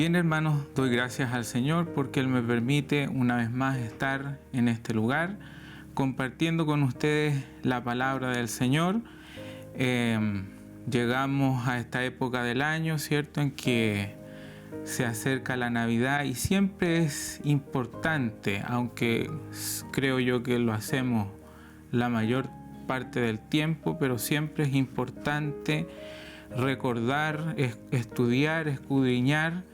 Bien, hermanos, doy gracias al Señor porque Él me permite una vez más estar en este lugar compartiendo con ustedes la palabra del Señor. Llegamos a esta época del año, ¿cierto?, en que se acerca la Navidad y siempre es importante, aunque creo yo que lo hacemos la mayor parte del tiempo, pero siempre es importante recordar, estudiar, escudriñar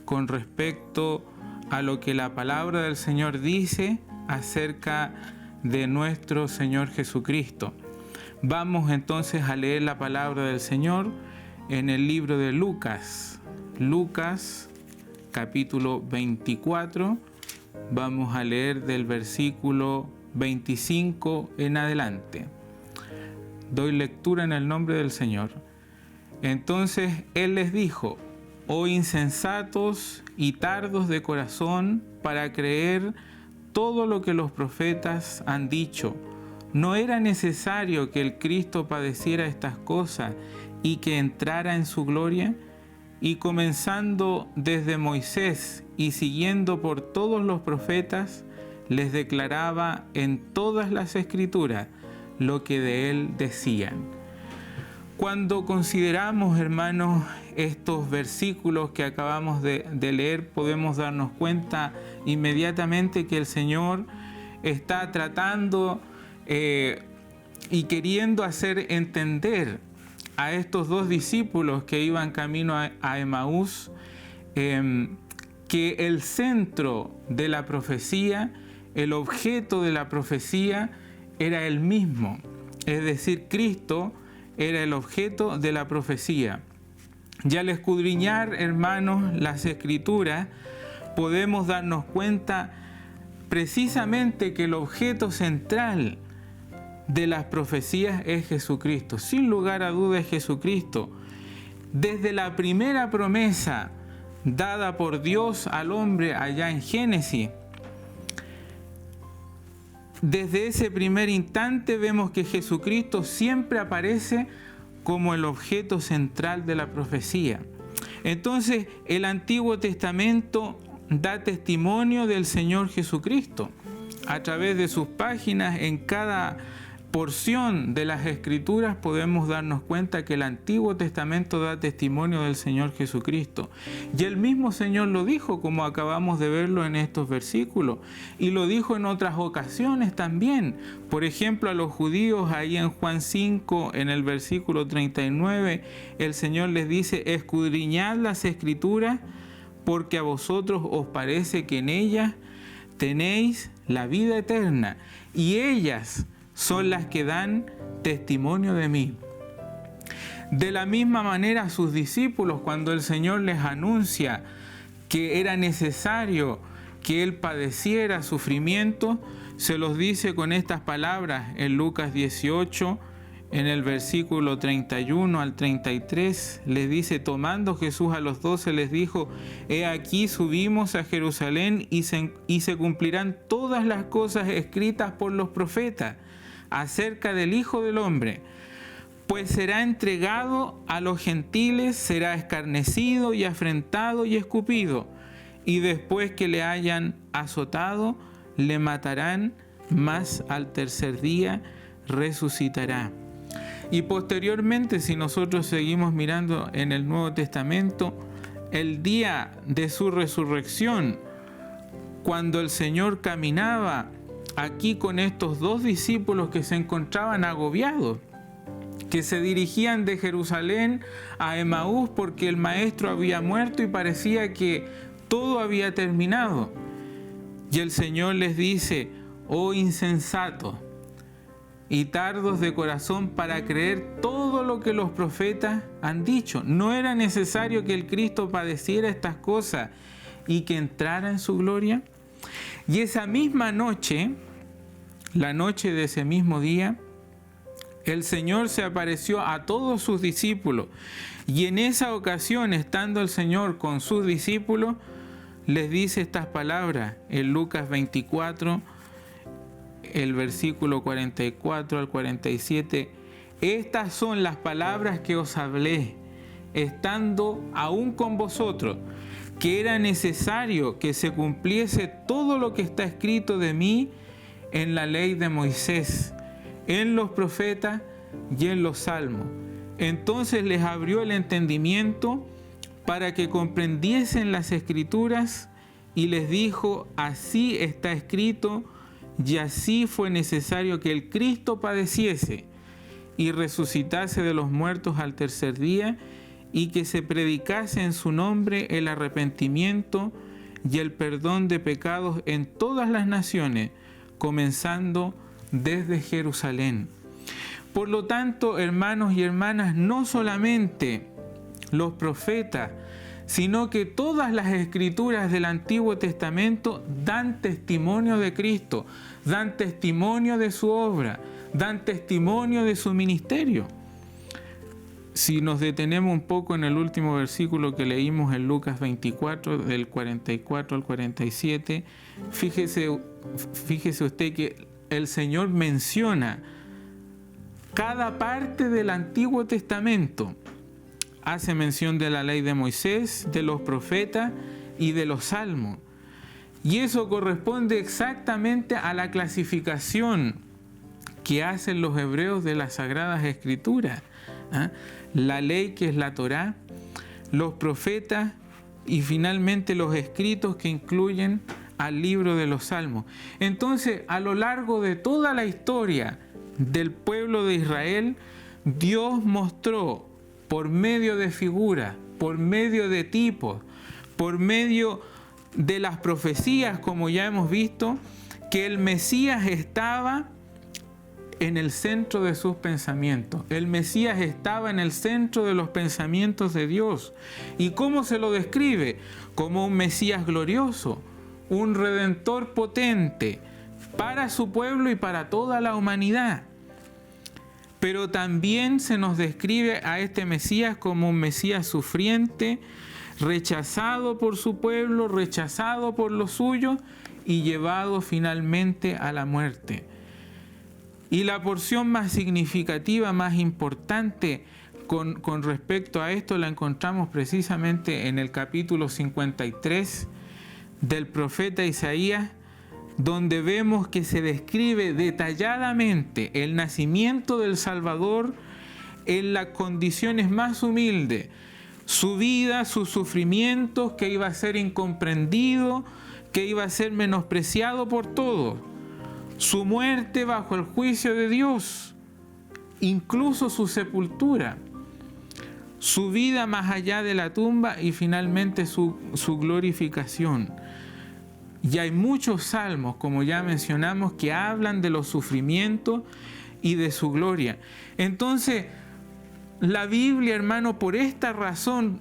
con respecto a lo que la palabra del Señor dice acerca de nuestro Señor Jesucristo. Vamos entonces a leer la palabra del Señor en el libro de Lucas. Lucas, capítulo 24. Vamos a leer del versículo 25 en adelante. Doy lectura en el nombre del Señor. Entonces Él les dijo: oh insensatos y tardos de corazón para creer todo lo que los profetas han dicho. ¿No era necesario que el Cristo padeciera estas cosas y que entrara en su gloria? Y comenzando desde Moisés y siguiendo por todos los profetas, les declaraba en todas las Escrituras lo que de él decían. Cuando consideramos, hermanos, estos versículos que acabamos de leer, podemos darnos cuenta inmediatamente que el Señor está tratando y queriendo hacer entender a estos dos discípulos que iban camino a Emaús, que el centro de la profecía, el objeto de la profecía era el mismo, es decir, Cristo era el objeto de la profecía. Y al escudriñar, hermanos, las Escrituras, podemos darnos cuenta precisamente que el objeto central de las profecías es Jesucristo. Sin lugar a dudas es Jesucristo. Desde la primera promesa dada por Dios al hombre allá en Génesis, desde ese primer instante vemos que Jesucristo siempre aparece como el objeto central de la profecía. Entonces, el Antiguo Testamento da testimonio del Señor Jesucristo. A través de sus páginas, en cada porción de las Escrituras podemos darnos cuenta que el Antiguo Testamento da testimonio del Señor Jesucristo. Y el mismo Señor lo dijo, como acabamos de verlo en estos versículos, y lo dijo en otras ocasiones también. Por ejemplo, a los judíos, ahí en Juan 5, en el versículo 39, el Señor les dice: escudriñad las Escrituras, porque a vosotros os parece que en ellas tenéis la vida eterna, y ellas son las que dan testimonio de mí. De la misma manera, a sus discípulos, cuando el Señor les anuncia que era necesario que Él padeciera sufrimiento, se los dice con estas palabras en Lucas 18, en el versículo 31 al 33, les dice: tomando Jesús a los 12, les dijo: he aquí subimos a Jerusalén y se cumplirán todas las cosas escritas por los profetas acerca del Hijo del Hombre, pues será entregado a los gentiles, será escarnecido y afrentado y escupido, y después que le hayan azotado, le matarán, mas al tercer día resucitará. Y posteriormente, si nosotros seguimos mirando en el Nuevo Testamento, el día de su resurrección, cuando el Señor caminaba aquí con estos dos discípulos que se encontraban agobiados, que se dirigían de Jerusalén a Emaús porque el maestro había muerto y parecía que todo había terminado. Y el Señor les dice: oh insensatos y tardos de corazón para creer todo lo que los profetas han dicho. ¿No era necesario que el Cristo padeciera estas cosas y que entrara en su gloria? Y esa misma noche, la noche de ese mismo día, el Señor se apareció a todos sus discípulos. Y en esa ocasión, estando el Señor con sus discípulos, les dice estas palabras en Lucas 24, el versículo 44 al 47. Estas son las palabras que os hablé, estando aún con vosotros, que era necesario que se cumpliese todo lo que está escrito de mí en la ley de Moisés, en los profetas y en los salmos. Entonces les abrió el entendimiento para que comprendiesen las Escrituras y les dijo: así está escrito, y así fue necesario que el Cristo padeciese y resucitase de los muertos al tercer día, y que se predicase en su nombre el arrepentimiento y el perdón de pecados en todas las naciones, comenzando desde Jerusalén. Por lo tanto, hermanos y hermanas, no solamente los profetas, sino que todas las escrituras del Antiguo Testamento dan testimonio de Cristo, dan testimonio de su obra, dan testimonio de su ministerio. Si nos detenemos un poco en el último versículo que leímos en Lucas 24, del 44 al 47, fíjese usted que el Señor menciona cada parte del Antiguo Testamento. Hace mención de la ley de Moisés, de los profetas y de los salmos. Y eso corresponde exactamente a la clasificación que hacen los hebreos de las Sagradas Escrituras. La ley, que es la Torá, los profetas y finalmente los escritos que incluyen al libro de los Salmos. Entonces, a lo largo de toda la historia del pueblo de Israel, Dios mostró por medio de figuras, por medio de tipos, por medio de las profecías, como ya hemos visto, que el Mesías estaba en el centro de sus pensamientos. El Mesías estaba en el centro de los pensamientos de Dios. ¿Y cómo se lo describe? Como un Mesías glorioso, un Redentor potente para su pueblo y para toda la humanidad. Pero también se nos describe a este Mesías como un Mesías sufriente, rechazado por su pueblo, rechazado por los suyos y llevado finalmente a la muerte. Y la porción más significativa, más importante con respecto a esto la encontramos precisamente en el capítulo 53 del profeta Isaías, donde vemos que se describe detalladamente el nacimiento del Salvador en las condiciones más humildes, su vida, sus sufrimientos, que iba a ser incomprendido, que iba a ser menospreciado por todos, su muerte bajo el juicio de Dios, incluso su sepultura, su vida más allá de la tumba y finalmente su glorificación. Y hay muchos salmos, como ya mencionamos, que hablan de los sufrimientos y de su gloria. Entonces, la Biblia, hermano, por esta razón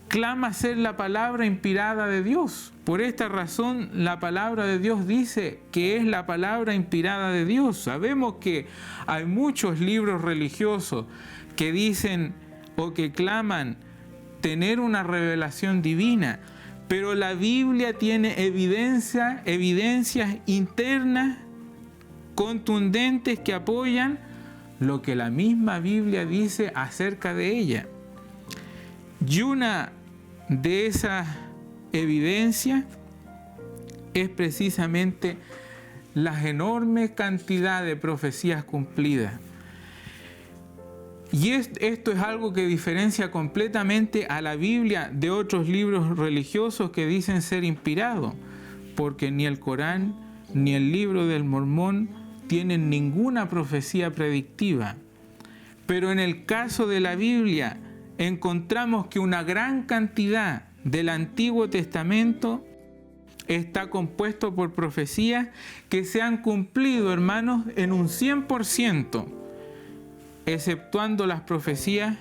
clama ser la palabra inspirada de Dios. Por esta razón, la palabra de Dios dice que es la palabra inspirada de Dios. Sabemos que hay muchos libros religiosos que dicen o que claman tener una revelación divina, pero la Biblia tiene evidencias internas contundentes que apoyan lo que la misma Biblia dice acerca de ella. Y una de esas evidencias es precisamente la enorme cantidad de profecías cumplidas. Y esto es algo que diferencia completamente a la Biblia de otros libros religiosos que dicen ser inspirados, porque ni el Corán ni el libro del Mormón tienen ninguna profecía predictiva. Pero en el caso de la Biblia encontramos que una gran cantidad del Antiguo Testamento está compuesto por profecías que se han cumplido, hermanos, en un 100%. Exceptuando las profecías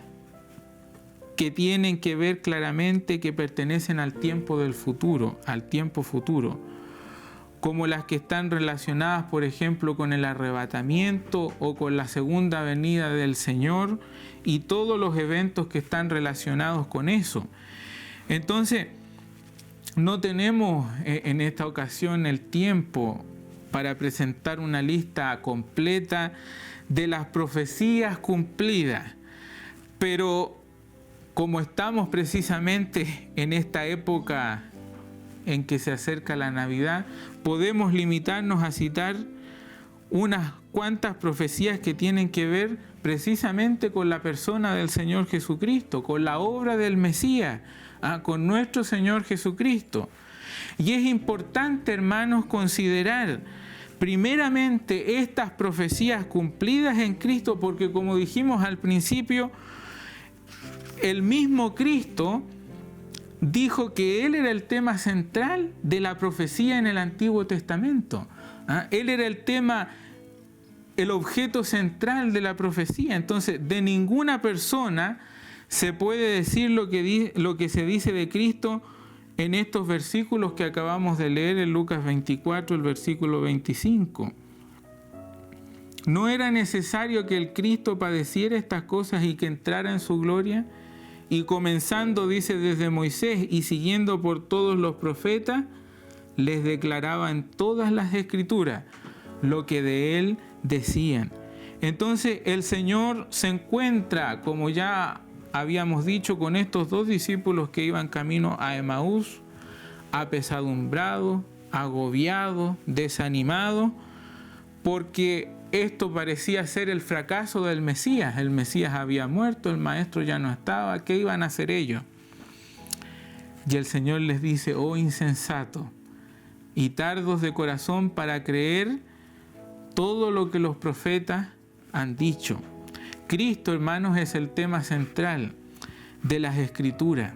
que tienen que ver claramente, que pertenecen al tiempo del futuro, al tiempo futuro, como las que están relacionadas, por ejemplo, con el arrebatamiento o con la segunda venida del Señor y todos los eventos que están relacionados con eso. Entonces, no tenemos en esta ocasión el tiempo para presentar una lista completa de las profecías cumplidas, pero como estamos precisamente en esta época en que se acerca la Navidad, podemos limitarnos a citar unas cuantas profecías que tienen que ver precisamente con la persona del Señor Jesucristo, con la obra del Mesías, con nuestro Señor Jesucristo. Y es importante, hermanos, considerar primeramente estas profecías cumplidas en Cristo, porque como dijimos al principio, el mismo Cristo dijo que Él era el tema central de la profecía en el Antiguo Testamento. Él era el tema, el objeto central de la profecía. Entonces, de ninguna persona se puede decir lo que se dice de Cristo en estos versículos que acabamos de leer en Lucas 24, el versículo 25. ¿No era necesario que el Cristo padeciera estas cosas y que entrara en su gloria? Y comenzando, dice, desde Moisés y siguiendo por todos los profetas, les declaraba en todas las Escrituras lo que de Él decían. Entonces el Señor se encuentra, como ya habíamos dicho, con estos dos discípulos que iban camino a Emaús, apesadumbrados, agobiados, desanimados, porque esto parecía ser el fracaso del Mesías. El Mesías había muerto, el Maestro ya no estaba. ¿Qué iban a hacer ellos? Y el Señor les dice: oh insensato y tardos de corazón para creer todo lo que los profetas han dicho. Cristo, hermanos, es el tema central de las Escrituras.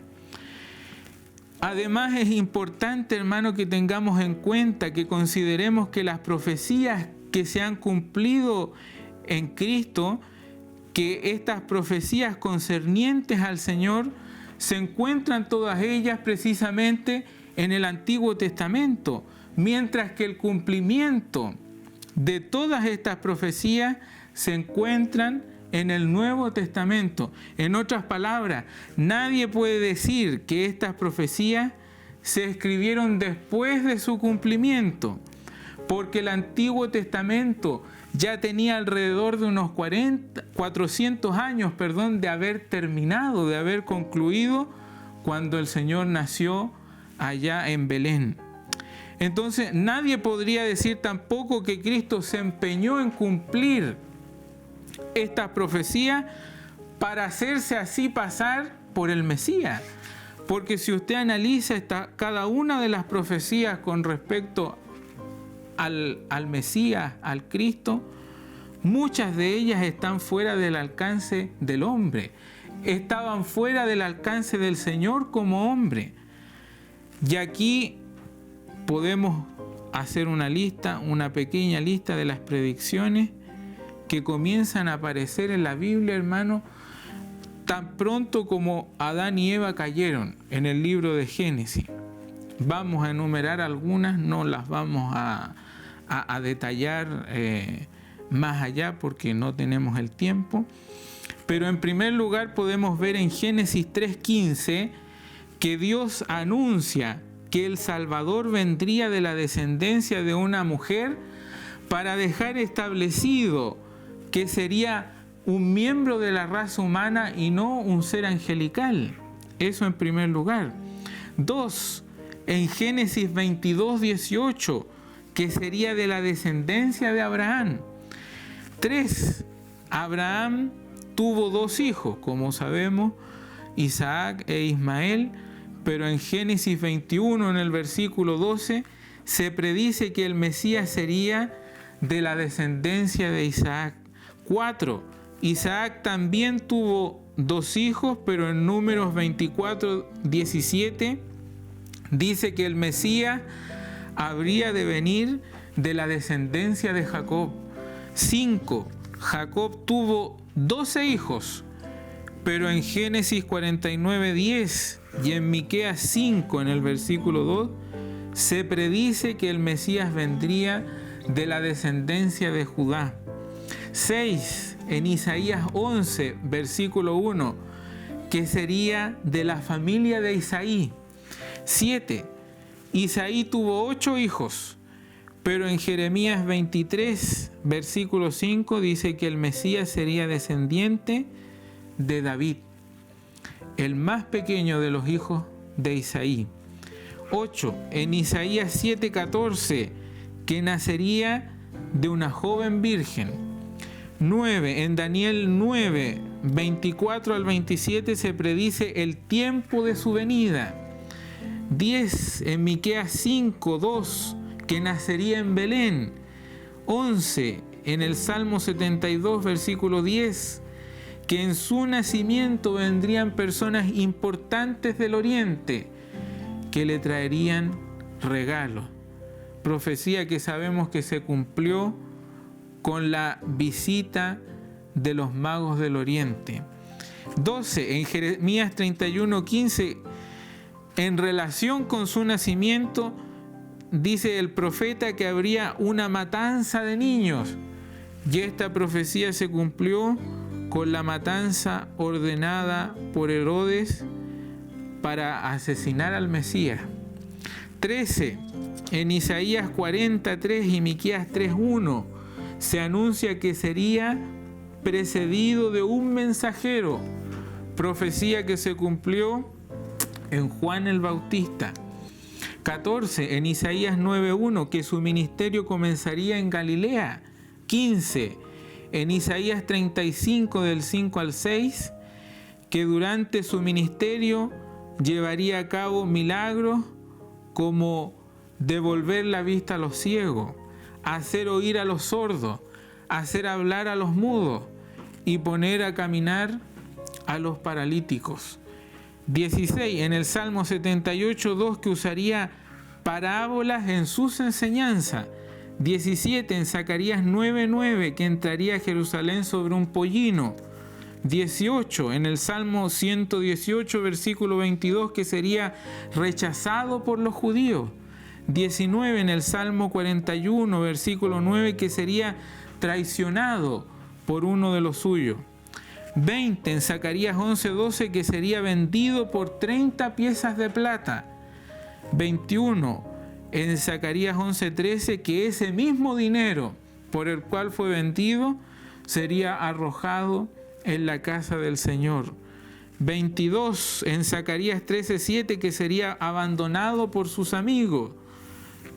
Además, es importante, hermano, que tengamos en cuenta, que consideremos que las profecías que se han cumplido en Cristo, que estas profecías concernientes al Señor se encuentran todas ellas precisamente en el Antiguo Testamento, mientras que el cumplimiento de todas estas profecías se encuentran en el Nuevo Testamento. En otras palabras, nadie puede decir que estas profecías se escribieron después de su cumplimiento, porque el Antiguo Testamento ya tenía alrededor de unos 400 años, de haber terminado, de haber concluido cuando el Señor nació allá en Belén. Entonces, nadie podría decir tampoco que Cristo se empeñó en cumplir estas profecías para hacerse así pasar por el Mesías. Porque si usted analiza cada una de las profecías con respecto al Mesías, al Cristo, muchas de ellas están fuera del alcance del hombre. Estaban fuera del alcance del Señor como hombre. Y aquí podemos hacer una lista, una pequeña lista de las predicciones que comienzan a aparecer en la Biblia, hermano, tan pronto como Adán y Eva cayeron en el libro de Génesis. Vamos a enumerar algunas, no las vamos a detallar más allá porque no tenemos el tiempo. Pero en primer lugar podemos ver en Génesis 3:15 que Dios anuncia que el Salvador vendría de la descendencia de una mujer para dejar establecido que sería un miembro de la raza humana y no un ser angelical. Eso en primer lugar. 2, en Génesis 22:18, que sería de la descendencia de Abraham. 3, Abraham tuvo 2 hijos, como sabemos, Isaac e Ismael, pero en Génesis 21, en el versículo 12, se predice que el Mesías sería de la descendencia de Isaac. 4, Isaac también tuvo 2 hijos, pero en Números 24:17 dice que el Mesías habría de venir de la descendencia de Jacob. 5, Jacob tuvo 12 hijos, pero en Génesis 49:10 y en Miqueas 5, en el versículo 2, se predice que el Mesías vendría de la descendencia de Judá. 6, en Isaías 11, versículo 1, que sería de la familia de Isaí. 7, Isaí tuvo 8 hijos, pero en Jeremías 23, versículo 5, dice que el Mesías sería descendiente de David. el más pequeño de los hijos de Isaí. 8. En Isaías 7:14, que nacería de una joven virgen. 9. En Daniel 9, 24 al 27 se predice el tiempo de su venida. 10. En Miqueas 5:2, que nacería en Belén. 11. En el Salmo 72, versículo 10, que en su nacimiento vendrían personas importantes del oriente que le traerían regalos. Profecía que sabemos que se cumplió con la visita de los magos del oriente. 12. En Jeremías 31:15, en relación con su nacimiento, dice el profeta que habría una matanza de niños. Y esta profecía se cumplió con la matanza ordenada por Herodes para asesinar al Mesías. 13. En Isaías 43 y Miqueas 3:1 se anuncia que sería precedido de un mensajero, profecía que se cumplió en Juan el Bautista. 14. En Isaías 9:1, que su ministerio comenzaría en Galilea. 15. En Isaías 35 del 5 al 6, que durante su ministerio llevaría a cabo milagros como devolver la vista a los ciegos, hacer oír a los sordos, hacer hablar a los mudos y poner a caminar a los paralíticos. 16. En el Salmo 78:2, que usaría parábolas en sus enseñanzas. 17. En Zacarías 9:9, que entraría a Jerusalén sobre un pollino. 18. En el Salmo 118, versículo 22, que sería rechazado por los judíos. 19. En el Salmo 41, versículo 9, que sería traicionado por uno de los suyos. 20. En Zacarías 11:12, que sería vendido por 30 piezas de plata. 21. En Zacarías 11:13, que ese mismo dinero por el cual fue vendido sería arrojado en la casa del Señor. 22. En Zacarías 13:7, que sería abandonado por sus amigos.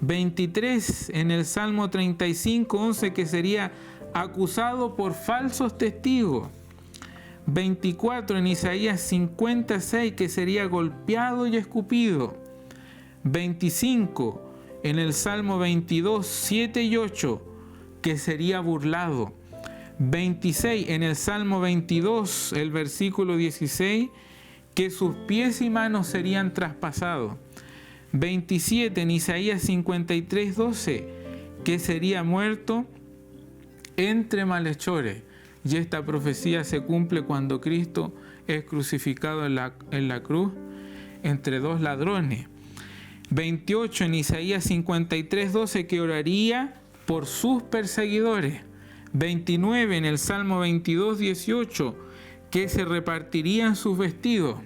23. En el Salmo 35:11, que sería acusado por falsos testigos. 24. En Isaías 56, que sería golpeado y escupido. 25. En el Salmo 22, 7 y 8, que sería burlado. 26. En el Salmo 22, el versículo 16, que sus pies y manos serían traspasados. 27. En Isaías 53, 12, que sería muerto entre malhechores. Y esta profecía se cumple cuando Cristo es crucificado en la cruz entre dos ladrones. 28. En Isaías 53, 12, que oraría por sus perseguidores. 29. En el Salmo 22, 18, que se repartirían sus vestidos.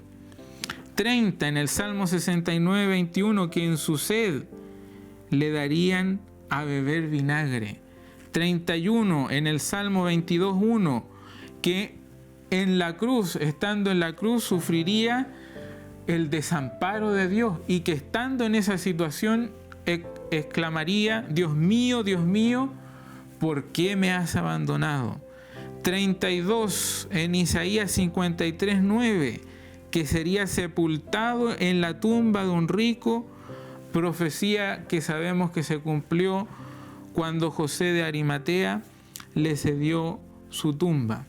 30. En el Salmo 69, 21, que en su sed le darían a beber vinagre. 31. En el Salmo 22, 1, que en la cruz, estando en la cruz, sufriría el desamparo de Dios y que estando en esa situación exclamaría: Dios mío, ¿por qué me has abandonado? 32. En Isaías 53, 9, que sería sepultado en la tumba de un rico, profecía que sabemos que se cumplió cuando José de Arimatea le cedió su tumba.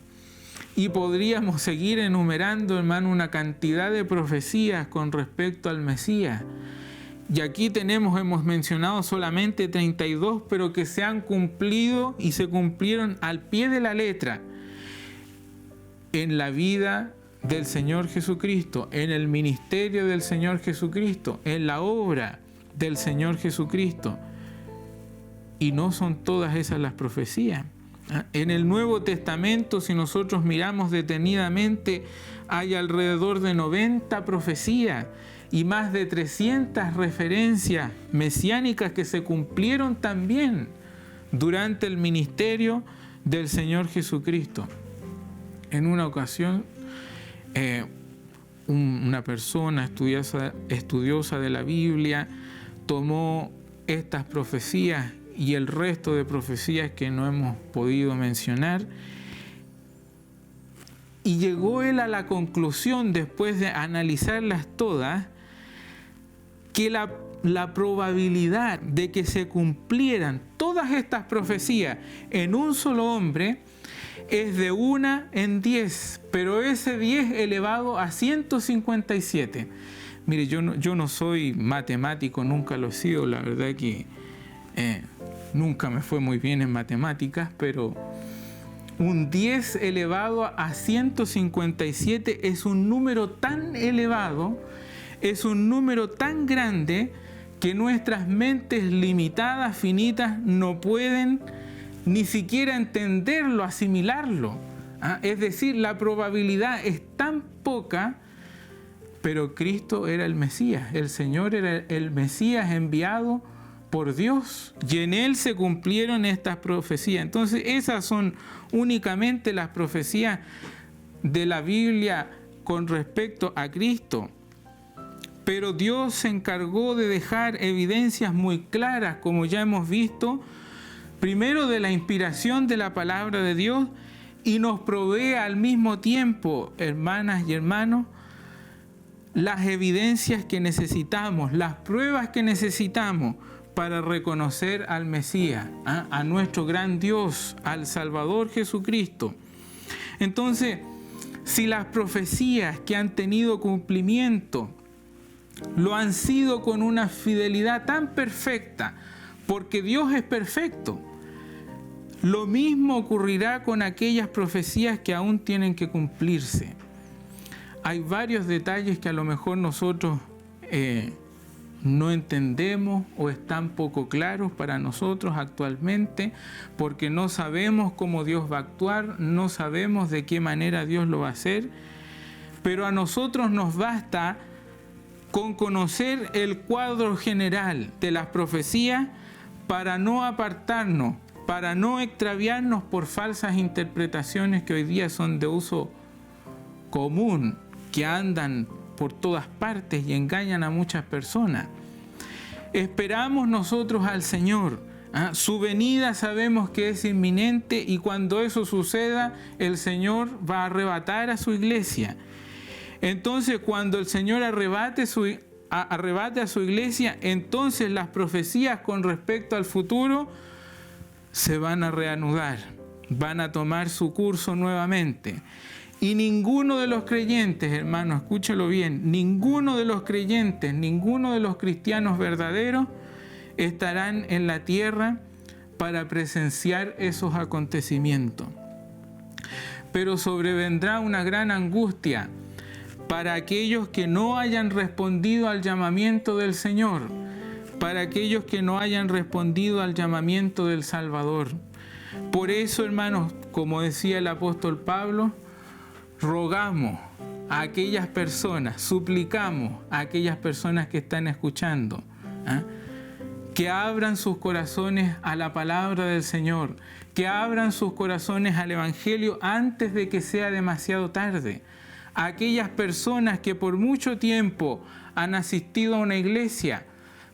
Y podríamos seguir enumerando, hermano, una cantidad de profecías con respecto al Mesías. Y aquí hemos mencionado solamente 32, pero que se han cumplido y se cumplieron al pie de la letra en la vida del Señor Jesucristo, en el ministerio del Señor Jesucristo, en la obra del Señor Jesucristo. Y no son todas esas las profecías. En el Nuevo Testamento, si nosotros miramos detenidamente, hay alrededor de 90 profecías y más de 300 referencias mesiánicas que se cumplieron también durante el ministerio del Señor Jesucristo. En una ocasión, una persona estudiosa de la Biblia, tomó estas profecías y el resto de profecías que no hemos podido mencionar, y llegó él a la conclusión, después de analizarlas todas, que la probabilidad de que se cumplieran todas estas profecías en un solo hombre es de 1 en 10, pero ese 10 elevado a 157. Mire, yo no soy matemático, nunca lo he sido, la verdad que nunca me fue muy bien en matemáticas, pero un 10 elevado a 157 es un número tan elevado, es un número tan grande que nuestras mentes limitadas, finitas, no pueden ni siquiera entenderlo, asimilarlo. Es decir, la probabilidad es tan poca, pero Cristo era el Mesías, el Señor era el Mesías enviado por Dios, y en Él se cumplieron estas profecías. Entonces esas son únicamente las profecías de la Biblia con respecto a Cristo. Pero Dios se encargó de dejar evidencias muy claras, como ya hemos visto, primero de la inspiración de la palabra de Dios, y nos provee al mismo tiempo, hermanas y hermanos, las evidencias que necesitamos, las pruebas que necesitamos para reconocer al Mesías, a nuestro gran Dios, al Salvador Jesucristo. Entonces, si las profecías que han tenido cumplimiento lo han sido con una fidelidad tan perfecta, porque Dios es perfecto, lo mismo ocurrirá con aquellas profecías que aún tienen que cumplirse. Hay varios detalles que a lo mejor nosotros no entendemos o están poco claros para nosotros actualmente, porque no sabemos cómo Dios va a actuar, no sabemos de qué manera Dios lo va a hacer, pero a nosotros nos basta con conocer el cuadro general de las profecías para no apartarnos, para no extraviarnos por falsas interpretaciones que hoy día son de uso común, que andan por todas partes y engañan a muchas personas. Esperamos nosotros al Señor. Su venida sabemos que es inminente, y cuando eso suceda, el Señor va a arrebatar a su iglesia. Entonces, cuando el Señor arrebate a su iglesia, entonces las profecías con respecto al futuro se van a reanudar, van a tomar su curso nuevamente. Y ninguno de los creyentes, hermano, escúchalo bien, ninguno de los creyentes, ninguno de los cristianos verdaderos estarán en la tierra para presenciar esos acontecimientos. Pero sobrevendrá una gran angustia para aquellos que no hayan respondido al llamamiento del Señor, para aquellos que no hayan respondido al llamamiento del Salvador. Por eso, hermanos, como decía el apóstol Pablo, rogamos a aquellas personas, suplicamos a aquellas personas que están escuchando, que abran sus corazones a la palabra del Señor, que abran sus corazones al Evangelio antes de que sea demasiado tarde. A aquellas personas que por mucho tiempo han asistido a una iglesia,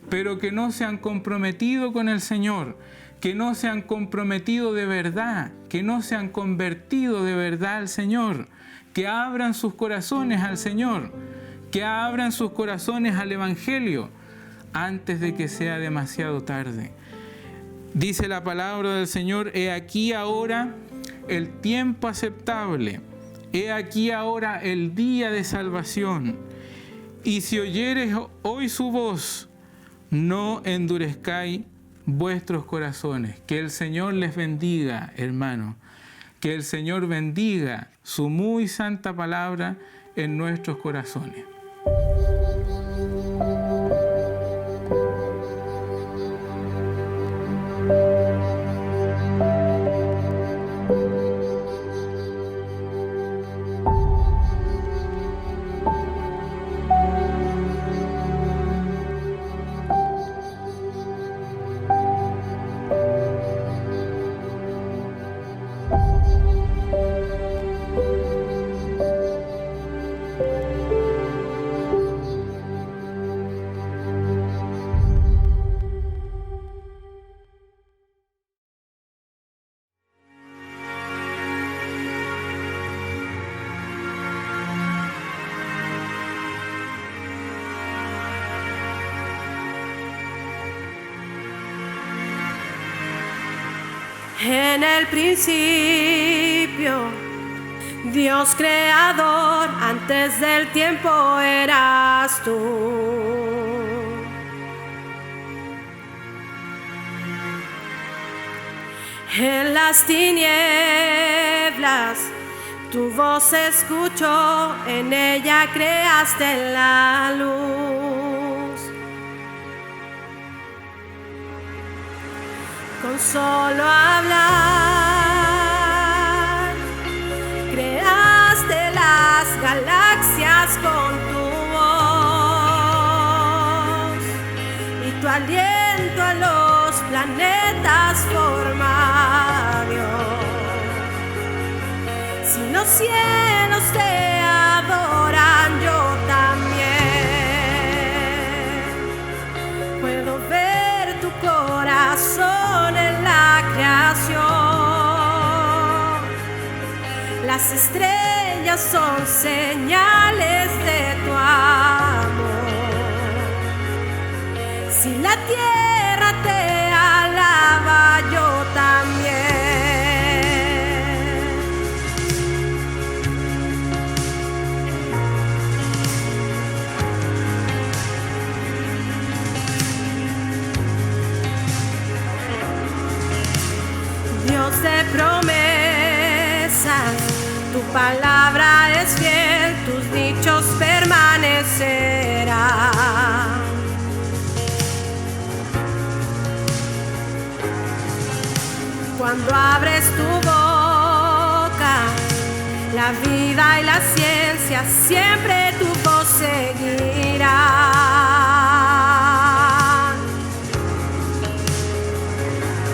pero que no se han comprometido con el Señor, que no se han comprometido de verdad, que no se han convertido de verdad al Señor, que abran sus corazones al Señor, que abran sus corazones al Evangelio antes de que sea demasiado tarde. Dice la palabra del Señor: he aquí ahora el tiempo aceptable, he aquí ahora el día de salvación. Y si oyeres hoy su voz, no endurezcáis vuestros corazones. Que el Señor les bendiga, hermanos. Que el Señor bendiga su muy santa palabra en nuestros corazones. En el principio, Dios creador, antes del tiempo eras tú. En las tinieblas, tu voz se escuchó, en ella creaste la luz. Con solo hablar, creaste las galaxias con tu voz, y tu aliento a los planetas forma Dios. Si los cielos te adoran, yo también puedo ver tu corazón en la creación. Las estrellas son señales de tu amor. Si la tierra te alaba, yo también. Dios de promesas, tu palabra es fiel, tus dichos permanecerán. Cuando abres tu boca, la vida y la ciencia siempre tu voz seguirán.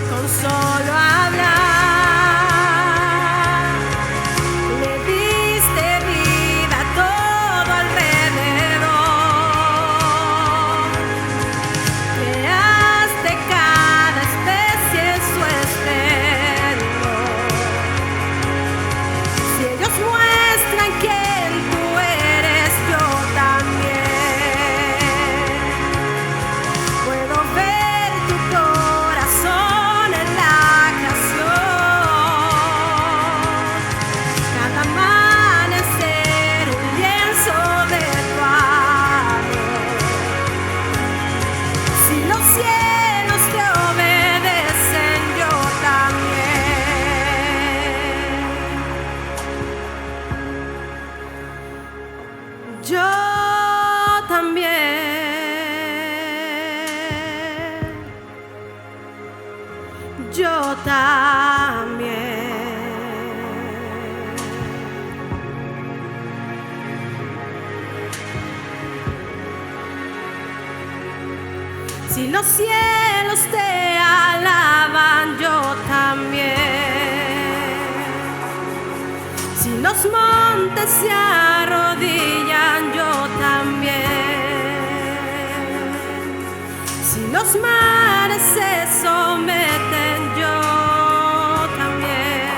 Con solo hablar, le diste vida a todo alrededor. Creaste cada especie su esplendor. Si ellos muestran quién tú eres, yo también puedo ver tu corazón en la creación. Cada amanecer un lienzo de tu amor. Si los cielos te obedecen, yo también. Yo también. Yo también. Si los cielos te alaban, yo también. Si los montes se arrodillan, yo también. Si los mares se someten, yo también.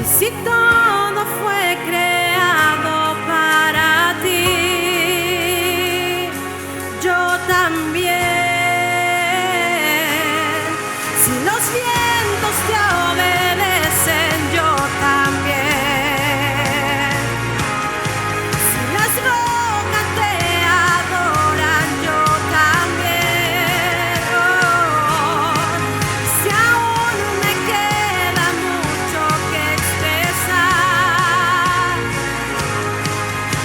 Y si todo fue creado para ti, yo también. Si los vientos te obedecen, yo también. Si las rocas te adoran, yo también. Si aún me queda mucho que expresar,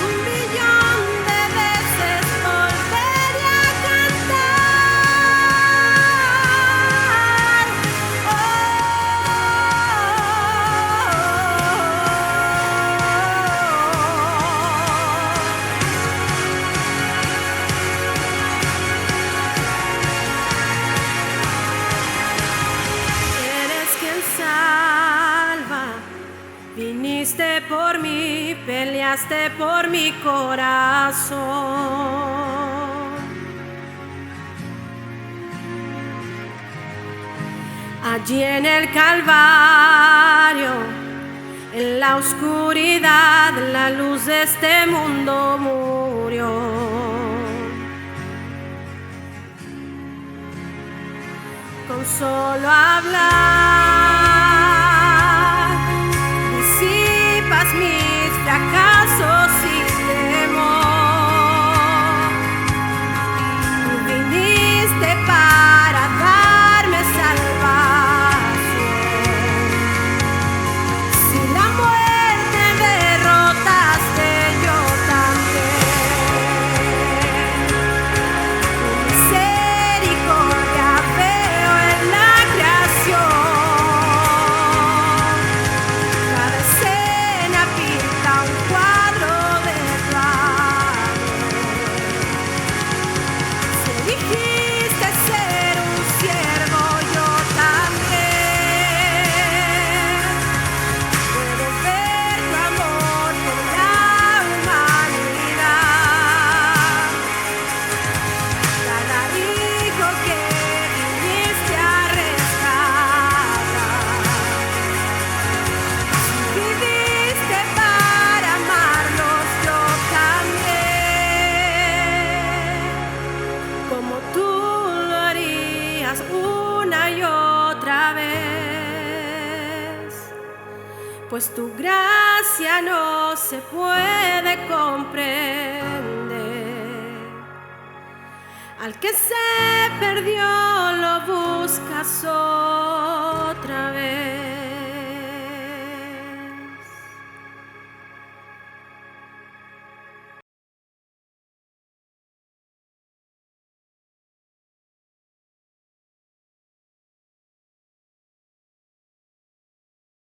un billón de veces volveré a cantar. Eres quien salva, viniste por mí, peleaste por mi corazón. Allí en el Calvario, en la oscuridad, la luz de este mundo murió. Con solo hablar disipas mis fracasos y temor. Tú viniste para darme salvación. Si la muerte derrotaste, yo también. Tu misericordia veo en la creación. Cada escena pinta un cuadro de tu amor. Si elegiste ser un siervo, yo también. Puedo ver tu amor por la humanidad. Cada hijo que viniste a rescatar. Si viviste para amarlos, yo también. Como tú lo harías una y otra vez. Pues tu gracia no se puede comprender. Al que se perdió lo buscas otra vez.